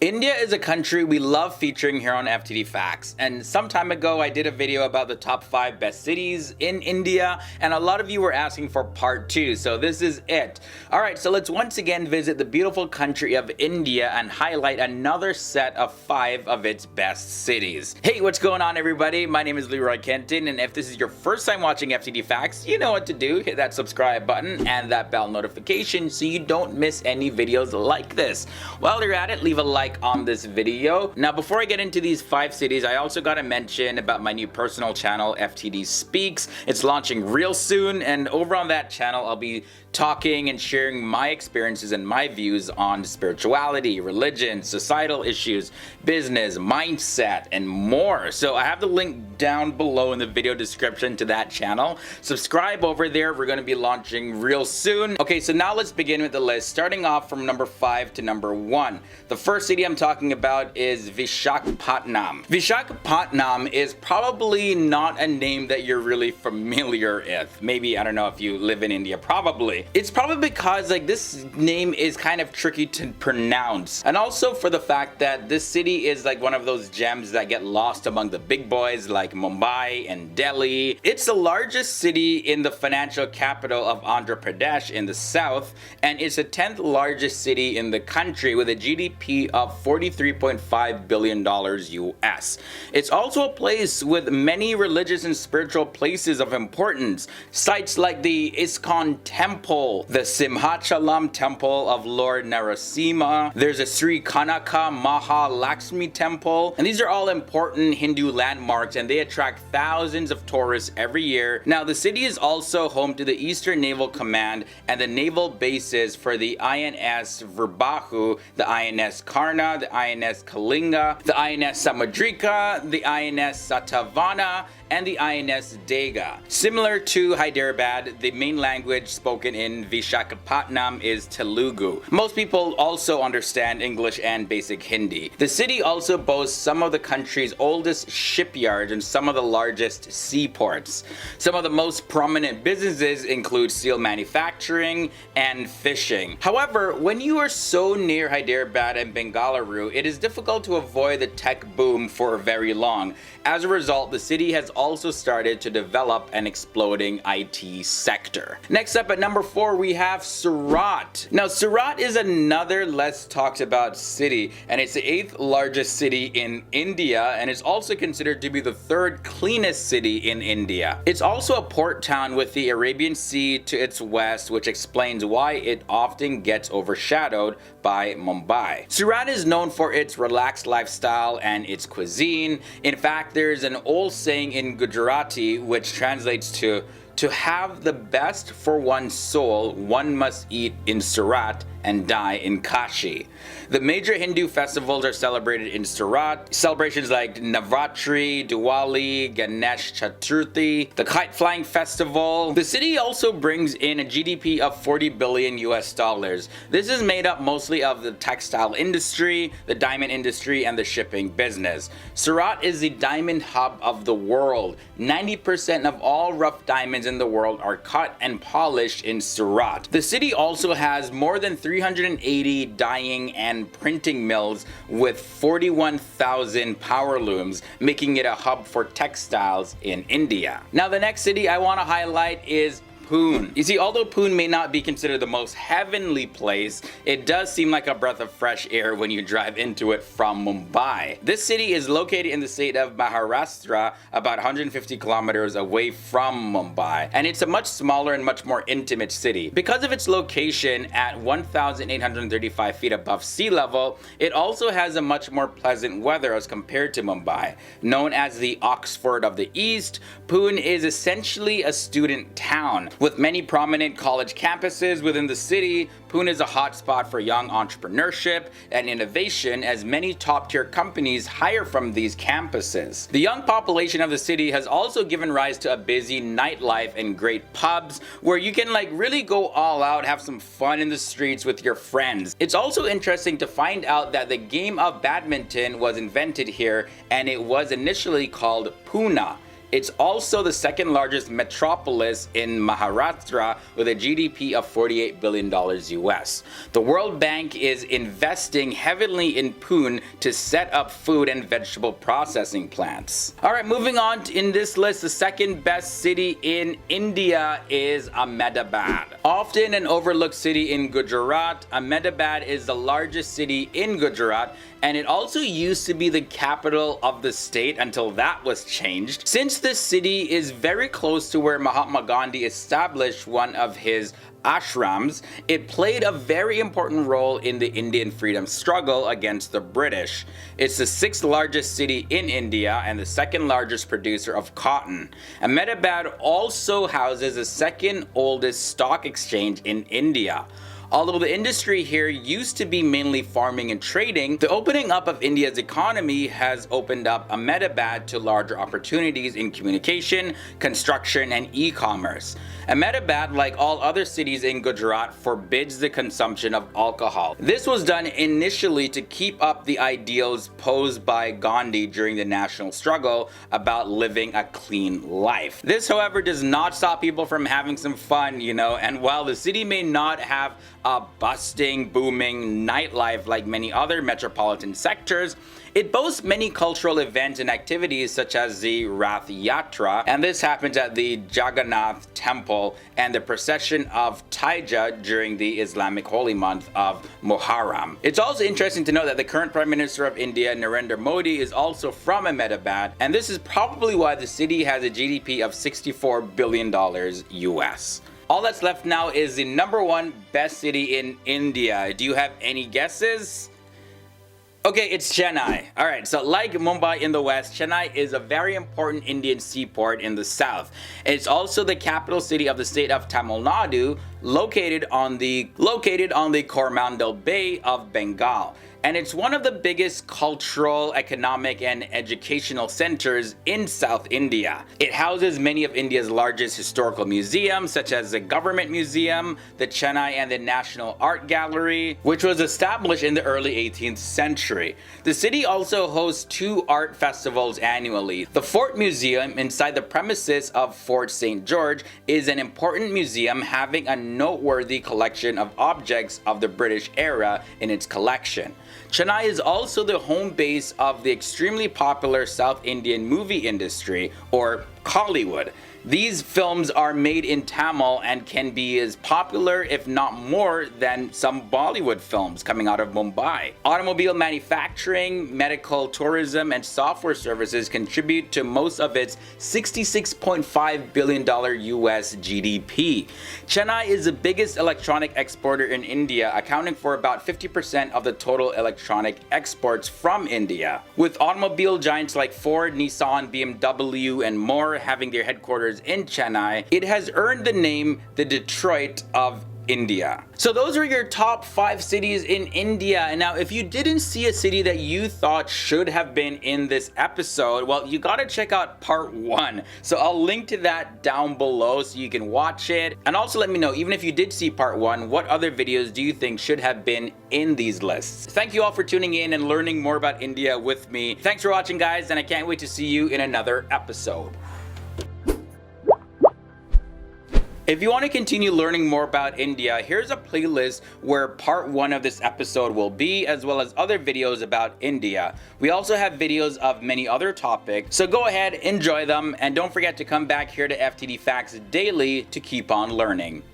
India is a country we love featuring here on FTD Facts, and some time ago I did a video about the top 5 best cities in India, and a lot of you were asking for part 2, so this is it. Alright, so let's once again visit the beautiful country of India and highlight another set of 5 of its best cities. Hey, what's going on everybody? My name is Leroy Kenton, and if this is your first time watching FTD Facts, you know what to do. Hit that subscribe button and that bell notification so you don't miss any videos like this. While you're at it, leave a like on this video. Now before I get into these 5 cities, I also gotta mention about my new personal channel, FTD Speaks. It's launching real soon, and over on that channel I'll be talking and sharing my experiences and my views on spirituality, religion, societal issues, business, mindset, and more. So I have the link down below in the video description to that channel. Subscribe over there. We're going to be launching real soon. Okay, so now let's begin with the list, starting off from number 5 to number 1. The first city I'm talking about is Vishakhapatnam. Vishakhapatnam is probably not a name that you're really familiar with. Maybe, I don't know if you live in India, probably. It's probably because this name is kind of tricky to pronounce, and also for the fact that this city is like one of those gems that get lost among the big boys like Mumbai and Delhi. It's the largest city in the financial capital of Andhra Pradesh in the south, and it's the 10th largest city in the country with a GDP of $43.5 billion US. It's also a place with many religious and spiritual places of importance, sites like the ISKCON Temple, the Simhachalam Temple of Lord Narasimha, there's a Sri Kanaka Maha Lakshmi Temple, and these are all important Hindu landmarks, and they attract thousands of tourists every year. Now the city is also home to the Eastern Naval Command and the naval bases for the INS Virbahu, the INS Karna, the INS Kalinga, the INS Samudrika, the INS Satavahana, and the INS Dega. Similar to Hyderabad, the main language spoken in Vishakhapatnam is Telugu. Most people also understand English and basic Hindi. The city also boasts some of the country's oldest shipyards and some of the largest seaports. Some of the most prominent businesses include steel manufacturing and fishing. However, when you are so near Hyderabad and Bengaluru, it is difficult to avoid the tech boom for very long. As a result, the city has also started to develop an exploding IT sector. Next up at number 4, we have Surat. Now Surat is another less talked about city, and it's the 8th largest city in India, and it's also considered to be the 3rd cleanest city in India. It's also a port town with the Arabian Sea to its west, which explains why it often gets overshadowed by Mumbai. Surat is known for its relaxed lifestyle and its cuisine. In fact, there's an old saying in Gujarati which translates to have the best for one's soul, one must eat in Surat and die in Kashi. The major Hindu festivals are celebrated in Surat. Celebrations like Navratri, Diwali, Ganesh Chaturthi, the Kite Flying Festival. The city also brings in a GDP of 40 billion US dollars. This is made up mostly of the textile industry, the diamond industry, and the shipping business. Surat is the diamond hub of the world. 90% of all rough diamonds in the world are cut and polished in Surat. The city also has more than 380 dyeing and printing mills with 41,000 power looms, making it a hub for textiles in India. Now the next city I want to highlight is Pune. You see, although Pune may not be considered the most heavenly place, it does seem like a breath of fresh air when you drive into it from Mumbai. This city is located in the state of Maharashtra, about 150 kilometers away from Mumbai, and it's a much smaller and much more intimate city. Because of its location at 1,835 feet above sea level, it also has a much more pleasant weather as compared to Mumbai. Known as the Oxford of the East, Pune is essentially a student town. With many prominent college campuses within the city, Pune is a hotspot for young entrepreneurship and innovation, as many top-tier companies hire from these campuses. The young population of the city has also given rise to a busy nightlife and great pubs where you can really go all out, have some fun in the streets with your friends. It's also interesting to find out that the game of badminton was invented here, and it was initially called Pune. It's also the second largest metropolis in Maharashtra with a GDP of $48 billion US. The World Bank is investing heavily in Pune to set up food and vegetable processing plants. Alright, moving on in this list, the second best city in India is Ahmedabad. Often an overlooked city in Gujarat, Ahmedabad is the largest city in Gujarat, and it also used to be the capital of the state until that was changed. Since this city is very close to where Mahatma Gandhi established one of his ashrams, it played a very important role in the Indian freedom struggle against the British. It's the sixth largest city in India and the second largest producer of cotton. Ahmedabad also houses the second oldest stock exchange in India. Although the industry here used to be mainly farming and trading, the opening up of India's economy has opened up Ahmedabad to larger opportunities in communication, construction, and e-commerce. Ahmedabad, like all other cities in Gujarat, forbids the consumption of alcohol. This was done initially to keep up the ideals posed by Gandhi during the national struggle about living a clean life. This, however, does not stop people from having some fun, and while the city may not have a bustling, booming nightlife like many other metropolitan sectors, it boasts many cultural events and activities such as the Rath Yatra, and this happens at the Jagannath Temple, and the procession of Taija during the Islamic holy month of Muharram. It's also interesting to note that the current Prime Minister of India, Narendra Modi, is also from Ahmedabad, and this is probably why the city has a GDP of $64 billion US. All that's left now is the number one best city in India. Do you have any guesses? Okay, it's Chennai. Alright, so like Mumbai in the west, Chennai is a very important Indian seaport in the south. It's also the capital city of the state of Tamil Nadu, located on the Coromandel Bay of Bengal. And it's one of the biggest cultural, economic, and educational centers in South India. It houses many of India's largest historical museums, such as the Government Museum, the Chennai and the National Art Gallery, which was established in the early 18th century. The city also hosts two art festivals annually. The Fort Museum, inside the premises of Fort St. George, is an important museum having a noteworthy collection of objects of the British era in its collection. Chennai is also the home base of the extremely popular South Indian movie industry, or Kollywood. These films are made in Tamil and can be as popular, if not more, than some Bollywood films coming out of Mumbai. Automobile manufacturing, medical tourism, and software services contribute to most of its $66.5 billion US GDP. Chennai is the biggest electronic exporter in India, accounting for about 50% of the total electronic exports from India. With automobile giants like Ford, Nissan, BMW, and more having their headquarters in Chennai, it has earned the name the Detroit of India. So those are your top 5 cities in India. And now if you didn't see a city that you thought should have been in this episode, well, you gotta check out part 1. So I'll link to that down below so you can watch it. And also let me know, even if you did see part 1, what other videos do you think should have been in these lists? Thank you all for tuning in and learning more about India with me. Thanks for watching, guys, and I can't wait to see you in another episode. If you want to continue learning more about India, here's a playlist where part 1 of this episode will be, as well as other videos about India. We also have videos of many other topics, so go ahead, enjoy them, and don't forget to come back here to FTD Facts daily to keep on learning.